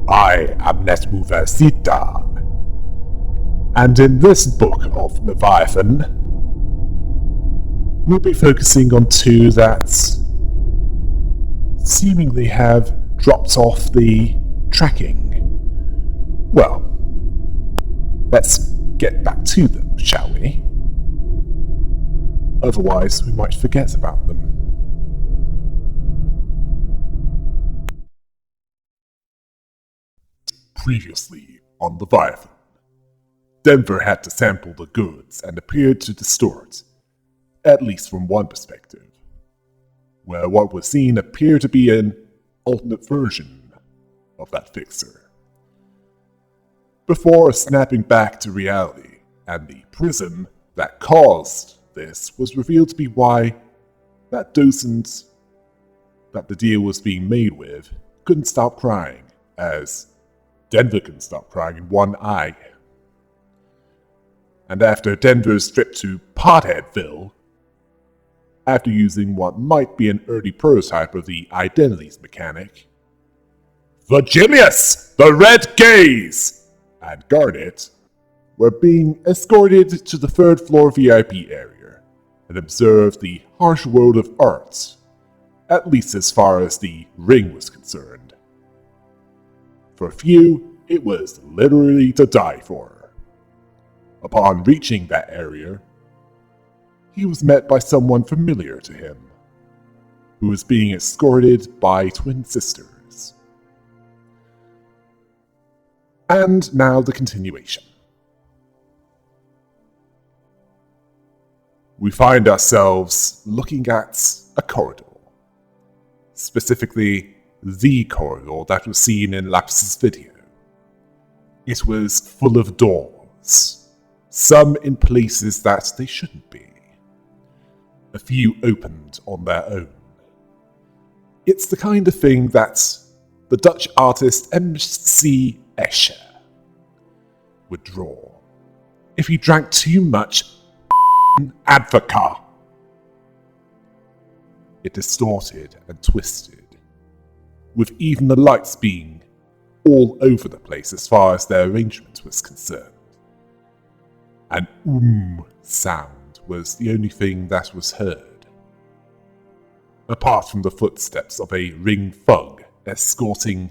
I am Netmuversitan, and in this book of Leviathan, we'll be focusing on two that seemingly have dropped off the tracking. Well, let's get back to them, shall we? Otherwise, we might forget about them. Previously on Leviathan, Denver had to sample the goods and appeared to distort, at least from one perspective, where what was seen appeared to be an alternate version of that fixer. Before snapping back to reality, and the prism that caused this was revealed to be why that docent that the deal was being made with couldn't stop crying, as Denver couldn't stop crying in one eye. And after Denver's trip to Potheadville, after using what might be an early prototype of the identities mechanic, Virgilius, the Red Gaze, and Garnet were being escorted to the third floor VIP area and observed the harsh world of art, at least as far as the ring was concerned. For a few, it was literally to die for. Upon reaching that area, he was met by someone familiar to him, who was being escorted by twin sisters. And now the continuation. We find ourselves looking at a corridor, specifically the corridor that was seen in Laps's video. It was full of doors, some in places that they shouldn't be. A few opened on their own. It's the kind of thing that the Dutch artist M.C. Escher would draw if he drank too much Advocaat. It distorted and twisted, with even the lights being all over the place as far as their arrangement was concerned. An sound was the only thing that was heard, apart from the footsteps of a ring thug escorting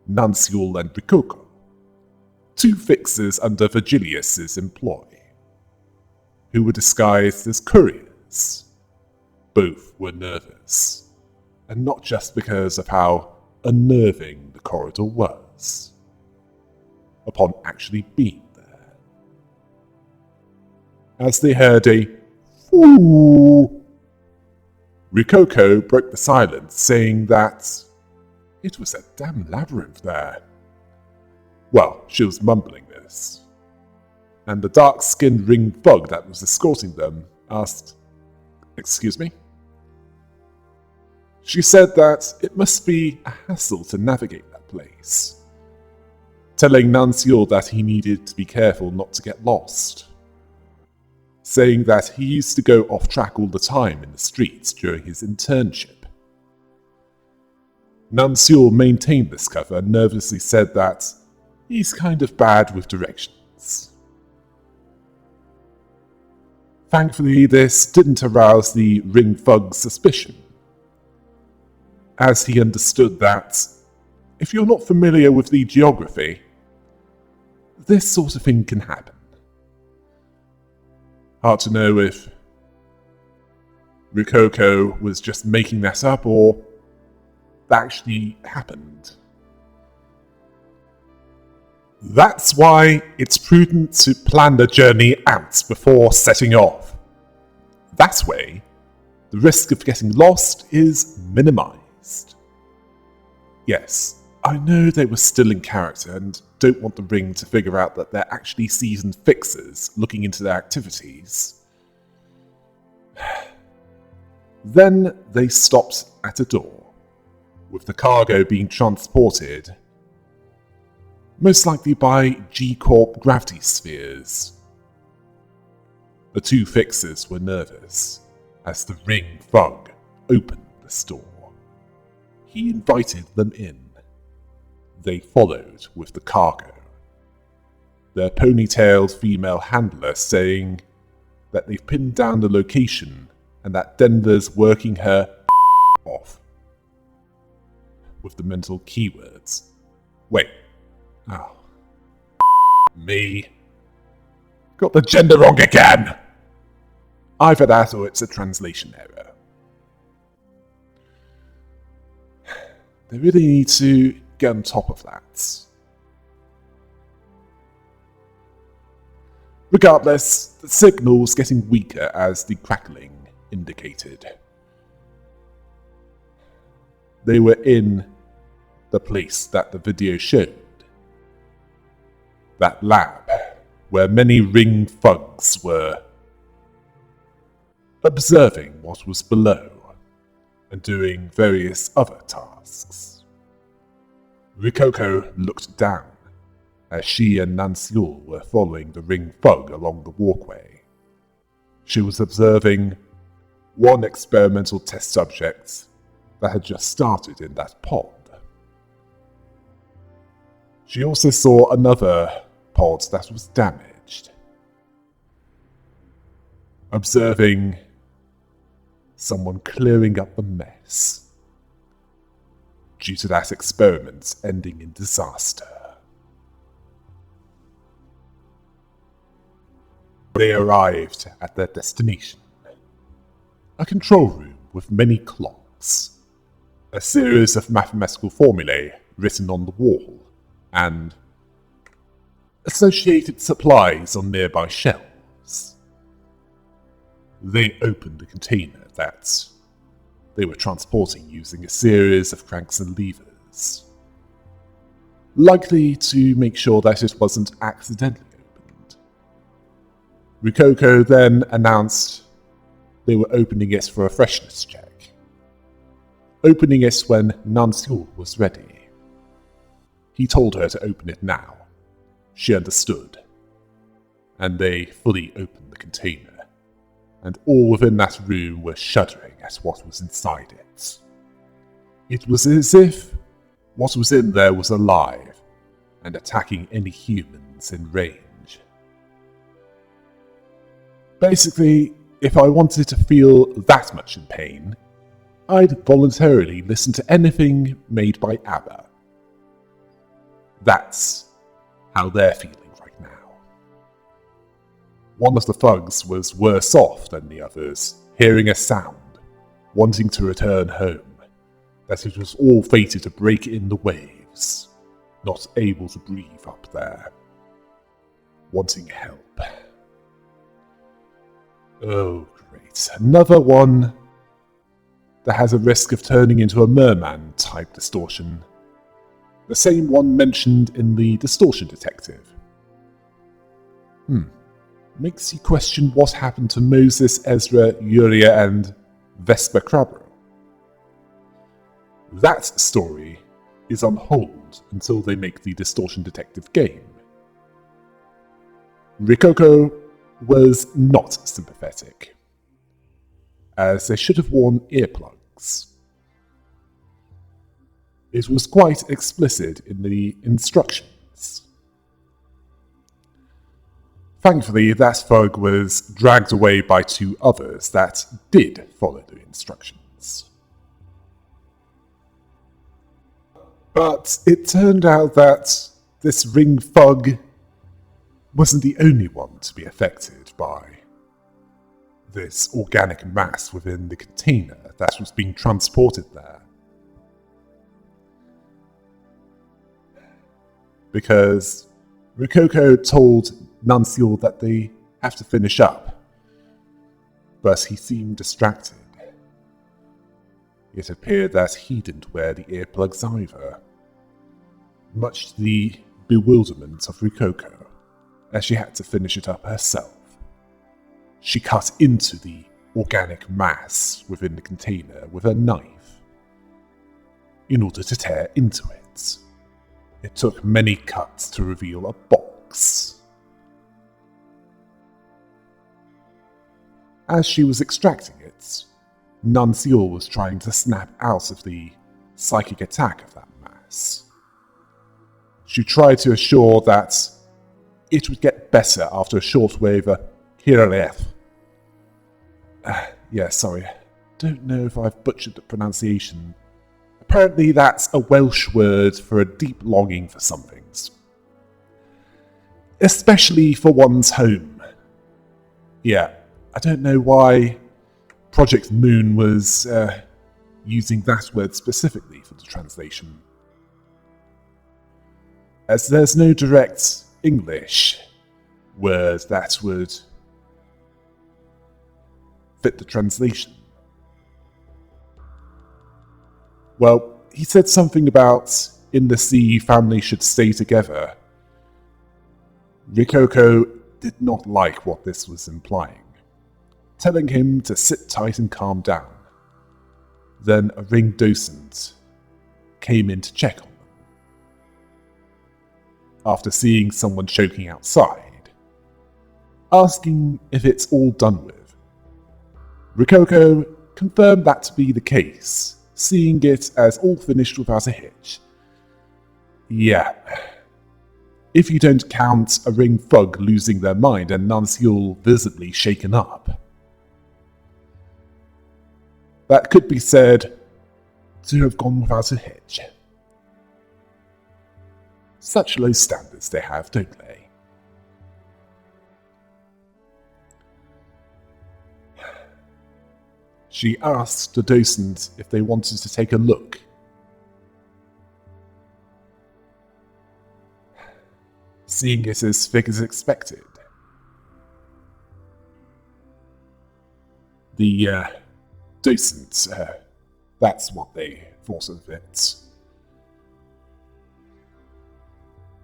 Nuncial and Ricoco, two fixers under Virgilius's employ, who were disguised as couriers. Both were nervous, and not just because of how unnerving the corridor was, upon actually being there. As they heard a "Foo," Ricoco broke the silence, saying that it was a damn labyrinth there. Well, she was mumbling this, and the dark-skinned ring thug that was escorting them asked, "Excuse me?" She said that it must be a hassle to navigate that place, telling Nuncial that he needed to be careful not to get lost, saying that he used to go off track all the time in the streets during his internship. Nuncial maintained this cover and nervously said that he's kind of bad with directions. Thankfully, this didn't arouse the ring thug's suspicion, as he understood that if you're not familiar with the geography, this sort of thing can happen. Hard to know if Ricoco was just making that up or that actually happened. That's why it's prudent to plan the journey out before setting off. That way, the risk of getting lost is minimized. Yes, I know they were still in character and don't want the ring to figure out that they're actually seasoned fixers looking into their activities. Then they stopped at a door, with the cargo being transported, most likely by G-Corp gravity spheres. The two fixers were nervous as the ring thug opened the store. He invited them in, they followed with the cargo. Their ponytailed female handler saying that they've pinned down the location and that Denver's working her off. With the mental keywords. Wait. Oh. Me. Got the gender wrong again! Either that or it's a translation error. They really need to get on top of that. Regardless, the signal's getting weaker as the crackling indicated. They were in the place that the video showed. That lab, where many ring thugs were observing what was below and doing various other tasks. Rikoko looked down as she and Nancyul were following the ring thug along the walkway. She was observing one experimental test subject that had just started in that pod. She also saw another pod that was damaged. Observing someone clearing up the mess due to that experiment ending in disaster. They arrived at their destination. A control room with many clocks, a series of mathematical formulae written on the wall, and associated supplies on nearby shelves. They opened the container that they were transporting using a series of cranks and levers, likely to make sure that it wasn't accidentally opened. Rikoko then announced they were opening it for a freshness check, opening it when Nancyul was ready. He told her to open it now. She understood, and they fully opened the container, and all within that room were shuddering at what was inside it. It was as if what was in there was alive and attacking any humans in range. Basically, if I wanted to feel that much in pain, I'd voluntarily listen to anything made by ABBA. That's how they're feeling right now. One of the thugs was worse off than the others, hearing a sound, wanting to return home, that it was all fated to break in the waves, not able to breathe up there, wanting help. Oh, great. Another one that has a risk of turning into a merman-type distortion. The same one mentioned in the Distortion Detective. Makes you question what happened to Moses, Ezra, Uriah, and Vespa Crabro. That story is on hold until they make the Distortion Detective game. Rikoko was not sympathetic, as they should have worn earplugs. It was quite explicit in the instructions. Thankfully, that thug was dragged away by two others that did follow the instructions. But it turned out that this ring thug wasn't the only one to be affected by this organic mass within the container that was being transported there. Because Rikoko told Nancyul that they have to finish up, but he seemed distracted. It appeared that he didn't wear the earplugs either, much to the bewilderment of Rikoko, as she had to finish it up herself. She cut into the organic mass within the container with a knife in order to tear into it. It took many cuts to reveal a box. As she was extracting it, Nancyul was trying to snap out of the psychic attack of that mass. She tried to assure that it would get better after a shortwave Kirilleth. Sorry. Don't know if I've butchered the pronunciation. Apparently that's a Welsh word for a deep longing for some things. Especially for one's home. Yeah, I don't know why Project Moon was using that word specifically for the translation. As there's no direct English word that would fit the translation. Well, he said something about in the sea family should stay together. Rikoko did not like what this was implying, telling him to sit tight and calm down. Then a ring docent came in to check on them. After seeing someone choking outside, asking if it's all done with. Rikoko confirmed that to be the case, seeing it as all finished without a hitch. Yeah. If you don't count a ring thug losing their mind and Nanseol visibly shaken up. That could be said to have gone without a hitch. Such low standards they have, don't they? She asked the docent if they wanted to take a look. Seeing it as thick as expected. The docent, that's what they thought of it.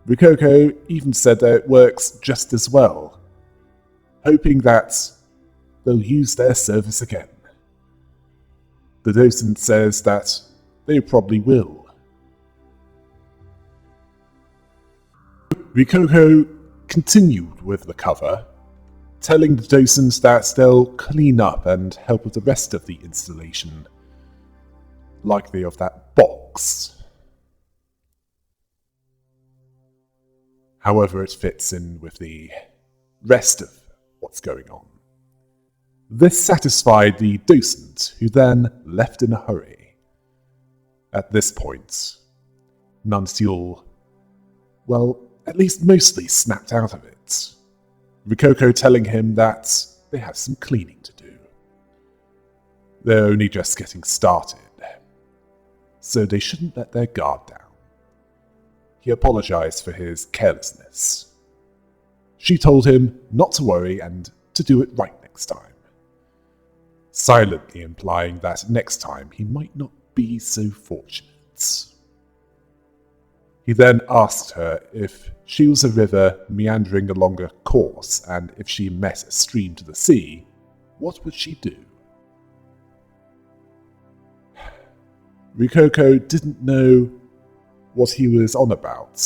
Rikoko even said that it works just as well, hoping that they'll use their service again. The docent says that they probably will. Rikoko continued with the cover, telling the docents that they'll clean up and help with the rest of the installation, likely of that box. However it fits in with the rest of what's going on. This satisfied the docent, who then left in a hurry. At this point, Nanseol, well, at least mostly snapped out of it. Rikoko telling him that they have some cleaning to do. They're only just getting started, so they shouldn't let their guard down. He apologized for his carelessness. She told him not to worry and to do it right next time, silently implying that next time he might not be so fortunate. He then asked her if she was a river meandering along a course, and if she met a stream to the sea, what would she do? Rikoko didn't know what he was on about.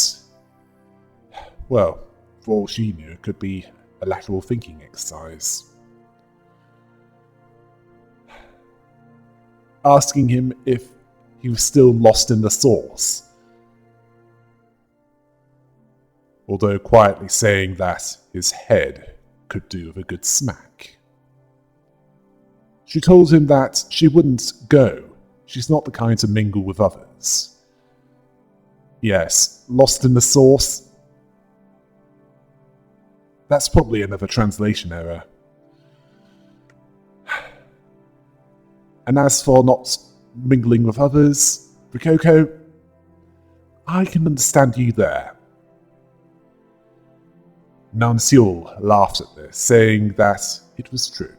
Well, for all she knew, it could be a lateral thinking exercise. Asking him if he was still lost in the source, although quietly saying that his head could do with a good smack. She told him that she wouldn't go. She's not the kind to mingle with others. Yes, lost in the source. That's probably another translation error. And as for not mingling with others, Rikoko, I can understand you there. Nanseol laughed at this, saying that it was true.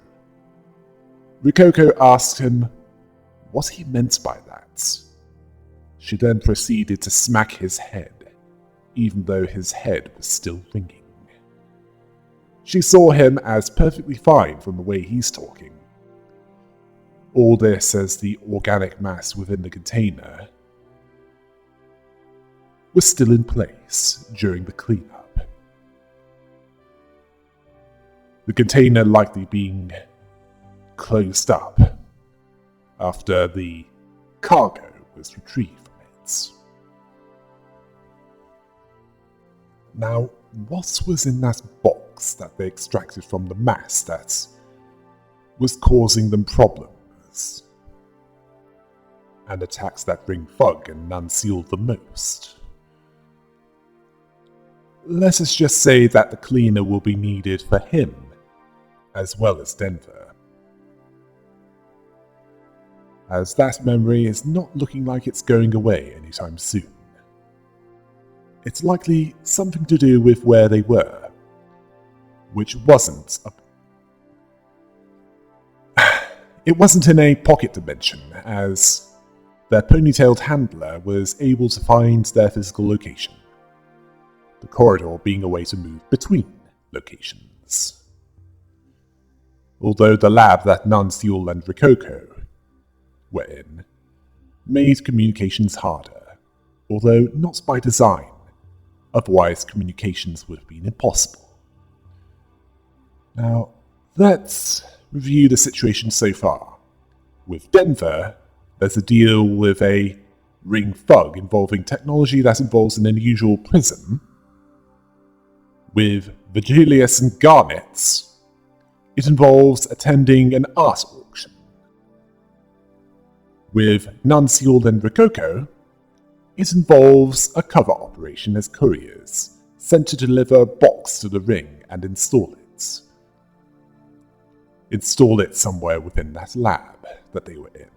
Rikoko asked him what he meant by that. She then proceeded to smack his head, even though his head was still ringing. She saw him as perfectly fine from the way he's talking. All this as the organic mass within the container was still in place during the cleanup. The container likely being closed up after the cargo was retrieved from it. Now, what was in that box that they extracted from the mass that was causing them problems? And attacks that bring Fug and unseal the most? Let us just say that the cleaner will be needed for him, as well as Denver. As that memory is not looking like it's going away anytime soon. It's likely something to do with where they were, which wasn't it wasn't in a pocket dimension, as their ponytailed handler was able to find their physical location, the corridor being a way to move between locations. Although the lab that Nanseul and Rococo were in made communications harder, although not by design, otherwise communications would have been impossible. Now, let's review the situation so far. With Denver, there's a deal with a ring Fug involving technology that involves an unusual prism. With Virgilius and Garnet, it involves attending an art auction. With Nanseul and Rococo, it involves a cover operation as couriers, sent to deliver a box to the ring and install it. Install it somewhere within that lab that they were in,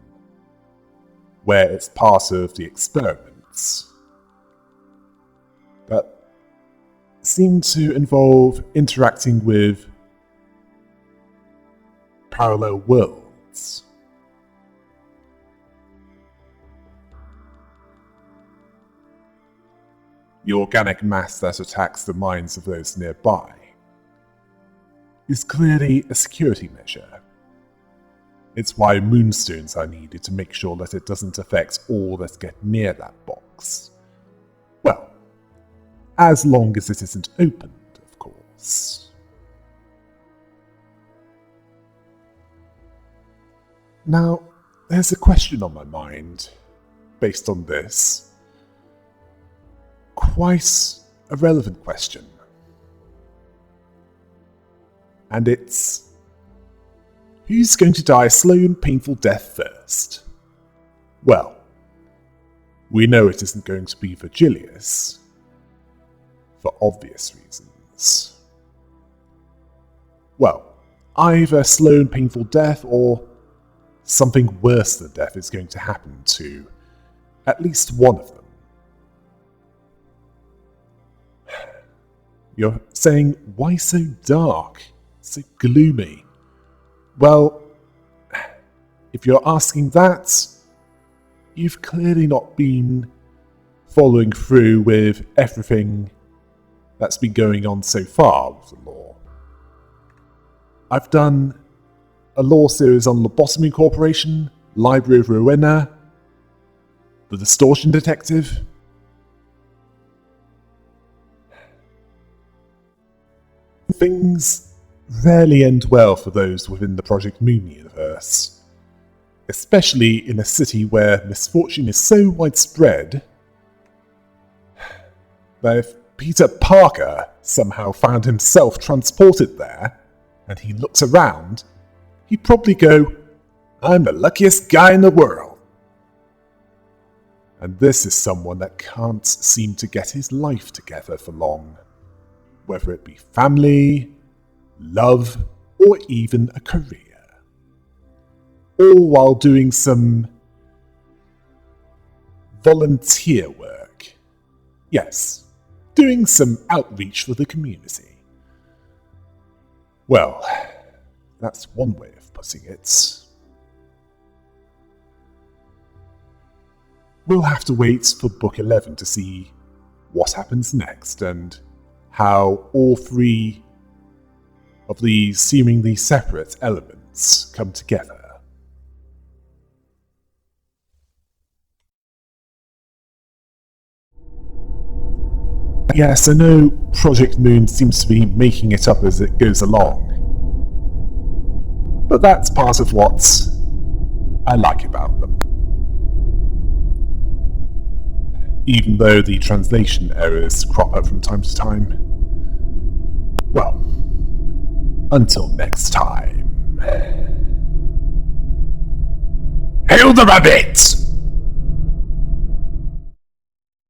where it's part of the experiments. That seemed to involve interacting with parallel worlds. The organic mass that attacks the minds of those nearby is clearly a security measure. It's why moonstones are needed to make sure that it doesn't affect all that get near that box. Well, as long as it isn't opened, of course. Now, there's a question on my mind, based on this. Quite a relevant question. And it's, who's going to die a slow and painful death first? Well, we know it isn't going to be Virgilius, for obvious reasons. Well, either slow and painful death or something worse than death is going to happen to at least one of them. You're saying, why so dark? So gloomy? Well, if you're asking that, you've clearly not been following through with everything that's been going on so far with the law. I've done a law series on Lobotomy Corporation, Library of Rowena, The Distortion Detective. Things rarely end well for those within the Project Moon universe, especially in a city where misfortune is so widespread that if Peter Parker somehow found himself transported there and he looked around, he'd probably go, "I'm the luckiest guy in the world." And this is someone that can't seem to get his life together for long. Whether it be family, love, or even a career. All while doing some volunteer work. Yes, doing some outreach for the community. Well, that's one way of putting it. We'll have to wait for Book 11 to see what happens next and how all three of these seemingly separate elements come together. Yes, I know Project Moon seems to be making it up as it goes along, but that's part of what I like about them. even though the translation errors crop up from time to time. Well, until next time. Hail the rabbit!